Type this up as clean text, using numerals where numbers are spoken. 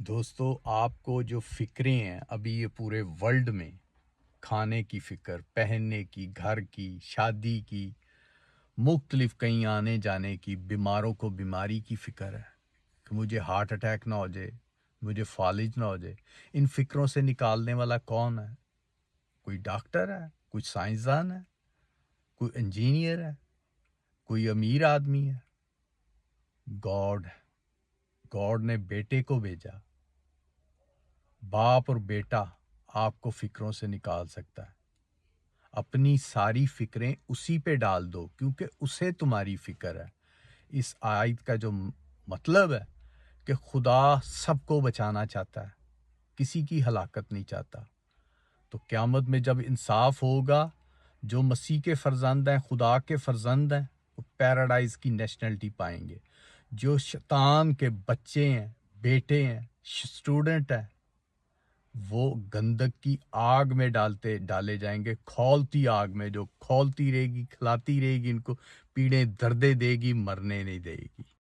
دوستو آپ کو جو فکریں ہیں ابھی یہ پورے ورلڈ میں کھانے کی فکر، پہننے کی، گھر کی، شادی کی، مختلف کہیں آنے جانے کی، بیماروں کو بیماری کی فکر ہے کہ مجھے ہارٹ اٹیک نہ ہو جائے، مجھے فالج نہ ہو جائے۔ ان فکروں سے نکالنے والا کون ہے؟ کوئی ڈاکٹر ہے، کوئی سائنسدان ہے، کوئی انجینئر ہے، کوئی امیر آدمی ہے؟ گاڈ ہے۔ گاڈ نے بیٹے کو بھیجا۔ باپ اور بیٹا آپ کو فکروں سے نکال سکتا ہے۔ اپنی ساری فکریں اسی پہ ڈال دو کیونکہ اسے تمہاری فکر ہے۔ اس آیت کا جو مطلب ہے کہ خدا سب کو بچانا چاہتا ہے، کسی کی ہلاکت نہیں چاہتا۔ تو قیامت میں جب انصاف ہوگا، جو مسیح کے فرزند ہیں، خدا کے فرزند ہیں، وہ پیراڈائز کی نیشنلٹی پائیں گے۔ جو شیطان کے بچے ہیں، بیٹے ہیں، اسٹوڈنٹ ہیں، وہ گندک کی آگ میں ڈالے جائیں گے، کھولتی آگ میں، جو کھولتی رہے گی، کھلاتی رہے گی، ان کو پیڑیں دردیں دے گی، مرنے نہیں دے گی۔